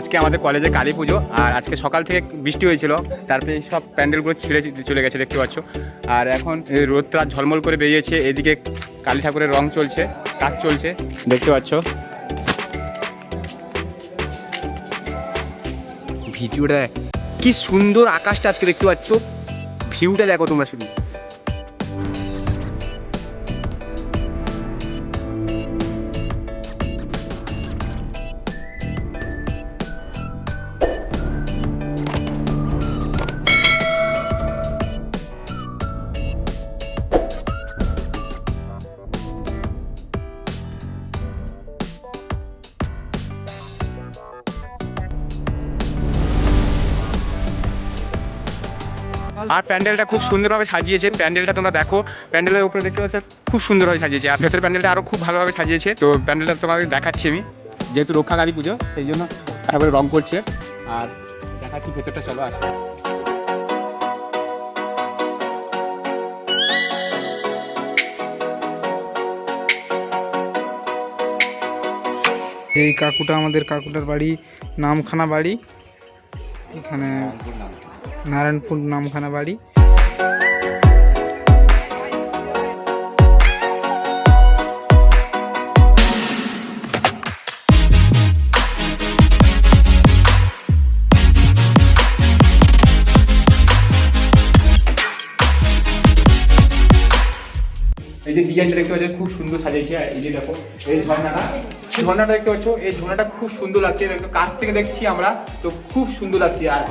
আজকে আমাদের কলেজে কালী পুজো, আর আজকে সকাল থেকে বৃষ্টি হয়েছিল, তারপরে সব প্যান্ডেলগুলো ছিঁড়ে চলে গেছে দেখতে পাচ্ছ। আর এখন রোদটা ঝলমল করে বেরিয়েছে, এদিকে কালী ঠাকুরের রং চলছে, কাজ চলছে দেখতে পাচ্ছ। ভিডিওটা কি সুন্দর, আকাশটা আজকে দেখতে পাচ্ছ, ভিউটা দেখো তোমরা শুধু। আর প্যান্ডেলটা খুব সুন্দরভাবে সাজিয়েছে, প্যান্ডেলটা তোমরা দেখো, প্যান্ডেলের উপরে দেখতে পাচ্ছ খুব সুন্দরভাবে সাজিয়েছে, আর ভেতরের প্যান্ডেলটা আরও খুব ভালোভাবে সাজিয়েছে। তো প্যান্ডেলটা তোমাকে দেখাচ্ছি আমি, যেহেতু রক্ষা কালী পুজো সেই জন্য তারপরে রং করছে, আর দেখাচ্ছি ভেতরটা, চলো আসো। এই কাকুটা আমাদের কাকুটার বাড়ি নামখানা বাড়ি, এখানে নারায়ণপুর নামখানা বাড়ি। এই যে ডিজাইনটা দেখতে পাচ্ছ খুব সুন্দর সাজিয়েছে, এই যে দেখো এই ঝর্ণাটা দেখতে পাচ্ছ, এই ঝর্ণাটা খুব সুন্দর লাগছে, একটু কাছ থেকে দেখছি আমরা তো খুব সুন্দর লাগছে। আর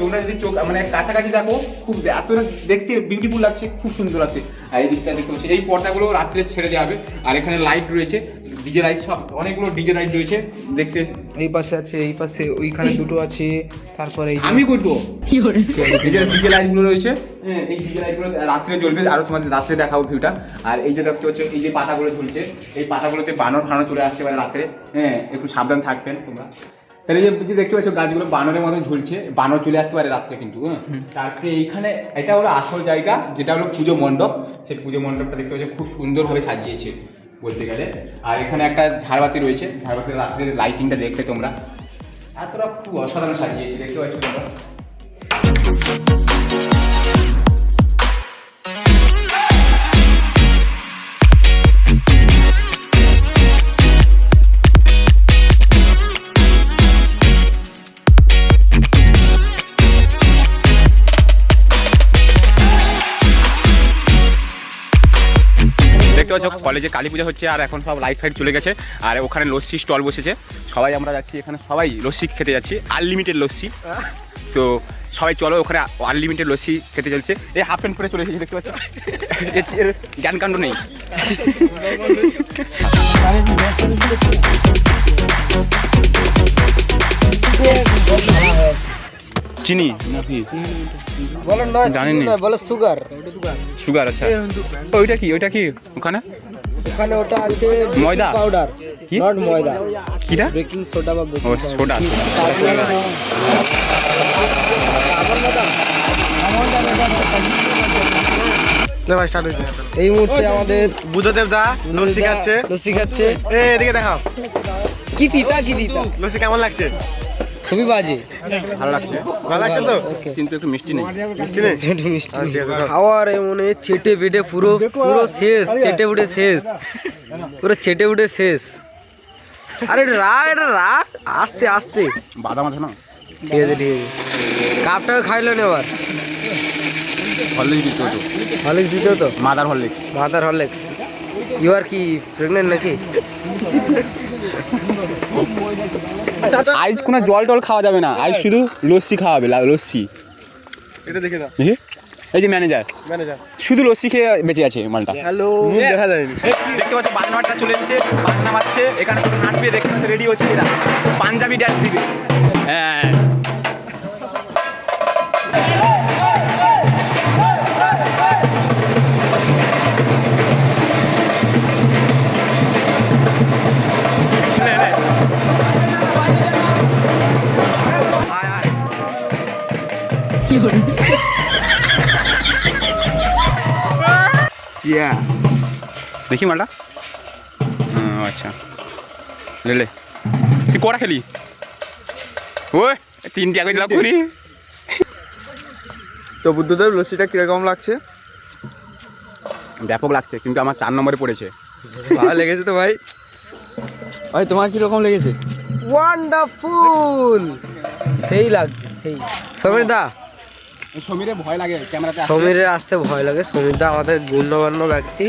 তোমরা যদি চোখ মানে কাছাকাছি দেখো, খুব এতটা দেখতে বিউটিফুল লাগছে, খুব সুন্দর লাগছে। আর এই দিকটা দেখতে পাচ্ছি, এই পর্দাগুলো রাত্রে ছেড়ে দেওয়া হবে, আর এখানে লাইট রয়েছে, ডিজে লাইট, সব অনেকগুলো ডিজে লাইট রয়েছে দেখতে। এই পাশে আছে, এই পাশে ওইখানে দুটো আছে, তারপরে আমি করবো ডিজে লাইটগুলো রয়েছে, এই ডিজে লাইটগুলো রাত্রে জ্বলবে, আরো তোমাদের রাত্রে দেখাবো ভিউটা। আর এই যে দেখতে পাচ্ছ, এই যে পাতাগুলো ঝুলছে, এই পাতাগুলোতে বানর ফানর চলে আসতে পারে রাত্রে, একটু সাবধান থাকবেন তোমরা। তাহলে যে দেখতে পাচ্ছ গাছগুলো বানরের মতন ঝুলছে, বানর চলে আসতে পারে রাত্রে কিন্তু। তারপরে এইখানে এটা হলো আসল জায়গা, যেটা হলো পুজো মণ্ডপ, সেই পুজো মণ্ডপটা দেখতে পাচ্ছ খুব সুন্দরভাবে সাজিয়েছে বলতে গেলে। আর এখানে একটা ঝাড়বাতি রয়েছে, ঝাড়বাতির রাত্রে লাইটিংটা দেখতে তোমরা, এতটা খুব অসাধারণ সাজিয়েছে দেখতে পাচ্ছ তোমরা। দেখতে পাচ্ছ কলেজে কালী পূজা হচ্ছে, আর এখন সব লাইট ফাইট চলে গেছে, আর ওখানে লস্যি স্টল বসেছে, সবাই আমরা যাচ্ছি এখানে, সবাই লস্যি খেতে যাচ্ছি, আনলিমিটেড লস্যি। তো সবাই চলো ওখানে, আনলিমিটেড লস্যি খেতে চলছে। এই হাফ প্যান্ট পরে চলে এসেছে দেখতে পাচ্ছ, এর জ্ঞান কাণ্ড নেই। চিনি নাকি বলো না, জানেন না, বলো সুগার। সুগার, আচ্ছা। ওইটা কি ওখানে ওটা আছে ময়দা পাউডার, কি নট ময়দা, কিটা বেকিং সোডা বা বেকিং সোডা। এই মুহূর্তে আমাদের বুদ্ধদেব দা লস্যি খাচ্ছে। এদিকে দেখাও, কি দিতা লস্যি কেমন লাগছে? খুবই বাজে, ভালো লাগছে তো, কিন্তু একটু মিষ্টি নেই। মিষ্টি নেই? একটু মিষ্টি খাওয়ার মনে চেটে বেটে পুরো শেষ, চেটে উঠে শেষ, পুরো চেটে উঠে শেষ। আরে এটা রাখ আস্তে আস্তে, বাদাম আছে না? ঠিক আছে কাপটাকে খাইলো না, এবার হরলিক্স দিতে হতো, হরলিক্স দিতে হতো, মাদার হরলিক্স। ইউ আর কি প্রেগনেন্ট নাকি? আইস কোনো জল টল খাওয়া যাবে না, আইস শুধু লস্যি খাওয়াবে, লস্যি। এটা দেখে দাও, এই যে ম্যানেজার শুধু লস্যি খেয়ে বেঁচে আছে মালটা। হ্যালো, দেখা যায়নি। দেখতে পাচ্ছ বাজনাটা চলে এসেছে, বাজনা মারছে, এখানে নাচবে, দেখতে রেডি হচ্ছে এরা, পাঞ্জাবি ড্যান্স দিবে। হ্যাঁ, দেখি মালটা। আচ্ছা লে তুই কটা খেলি? ওই 3 টাকা দিলাম করি। তো বুদ্ধদেব লস্যিটা কিরকম লাগছে? ব্যাপক লাগছে, কিন্তু আমার 4 নম্বরে পড়েছে। ভালো লেগেছে তো ভাই? ভাই তোমার কিরকম লেগেছে? ওয়ান্ডারফুল, সেই লাগছে সেই। সমীর দা, সমীরের ভয় লাগে ক্যামেরাতে। সমীরের আসতে ভয় লাগে। সমীর দা আমাদের গণ্যমান্য ব্যক্তি।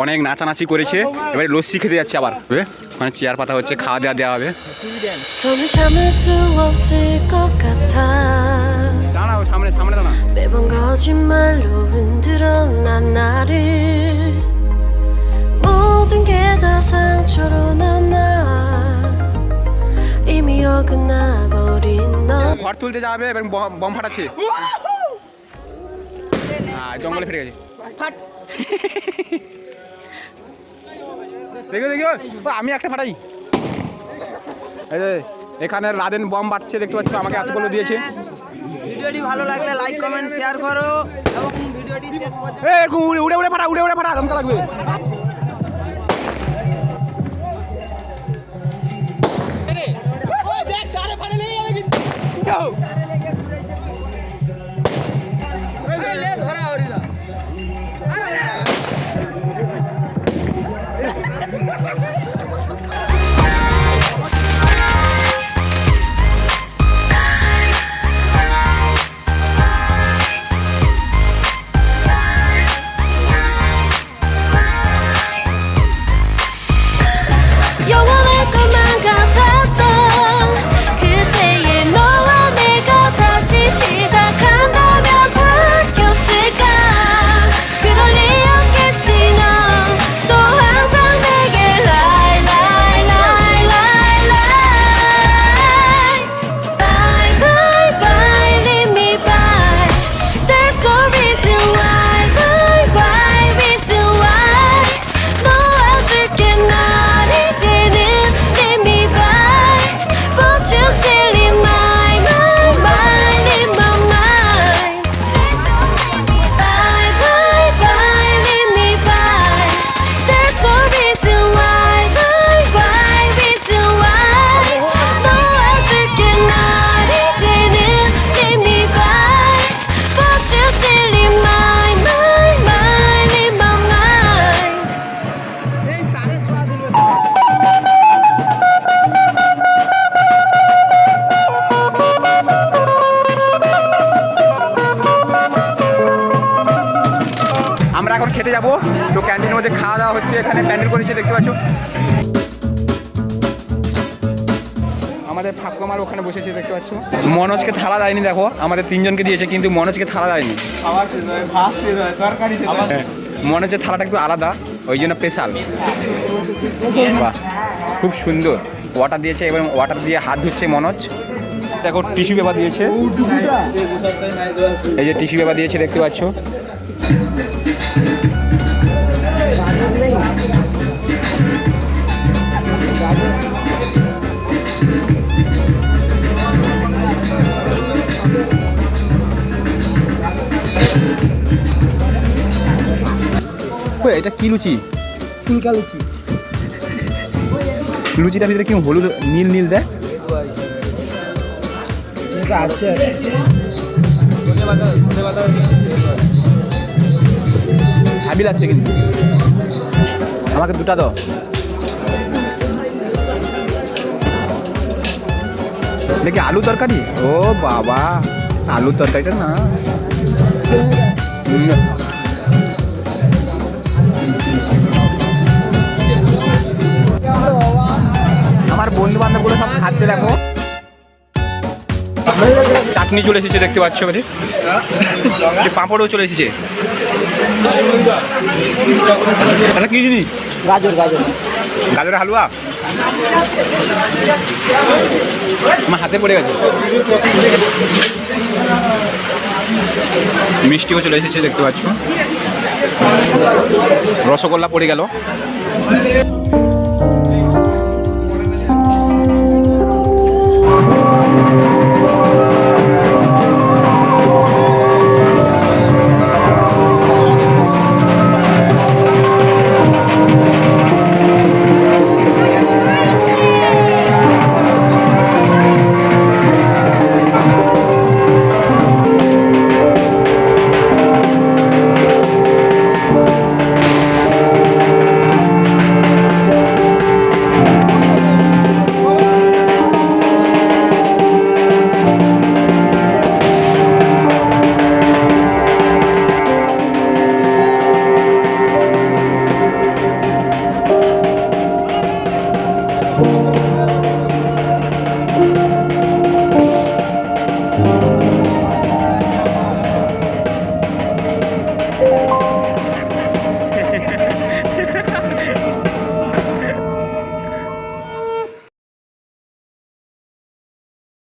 অনেক নাচানাচি করেছে, এবারে লস্যি খেতে যাচ্ছে আবার। মানে চেয়ার পাতা হচ্ছে, খাওয়া দাওয়া দেওয়া হবে। 더는 참을 수 없을 것 같아 দাঁড়াও, সামনে সামনে দাঁড়া। 매번 거짓말로 흔들어 난 나를 모든 게 다 상처로 남아 이미 어긋나 버린 너 ঘর তুলতে যাবে এবং বম ফাটাচ্ছে। জঙ্গলে ফেটে গেছে। দেখো দেখো, আমি একটা ফাটাই। এই যে এখানে রাদেন বম বাটছে, দেখতে পাচ্ছ, আমাকে এতগুলো দিয়েছে। ভিডিওটি ভালো লাগলে লাইক কমেন্ট শেয়ার করো এবং ভিডিওটি শেষ পর্যন্ত এরকম উড়ে উড়ে ফাটা, উড়ে উড়ে ফাটা, দমকা লাগবে। 영원할 것만 같았던 그때의 너와 내가 খেতে যাবো। তো ক্যান্টিনের মধ্যে খাওয়া দাওয়া হচ্ছে, এখানে প্যান্ডেল করেছে দেখতে পাচ্ছ। আমাদের ফাঁকমার ওখানে বসেছে দেখতে পাচ্ছ। মনোজকে থালা দেয়নি, দেখো আমাদের তিনজনকে দিয়েছে কিন্তু মনোজকে থালা দেয়নি। মনোজের থালাটা একটু আলাদা, ওই জন্য স্পেশাল। বাহ, খুব সুন্দর। ওয়াটার দিয়েছে, এবার ওয়াটার দিয়ে হাত ধুচ্ছে মনোজ। দেখো টিস্যু পেপার দিয়েছে, এই যে টিস্যু পেপার দিয়েছে দেখতে পাচ্ছ। এটা কি লুচি? ফুলকা লুচি। লুচিটার ভিতরে কি হলুদ নীল নীল দেয়? আচ্ছা, হ্যাভি লাগছে কিন্তু। আমাকে দুটা দাও। দেখি আলু তরকারি। ও বাবা, আলু তরকারিটা না। আমার বন্ধু বান্ধবগুলো সব খাচ্ছে দেখো। চাটনি চলে এসেছে দেখতে পাচ্ছ, এবারে পাঁপড়ও চলে এসেছে। তাহলে কি জিনিস? গাজর গাজর গাজরের হালুয়া আমার হাতে পড়ে গেছে। মিষ্টিও চলে এসেছে দেখতে পাচ্ছ। রসগোল্লা পড়ে গেল।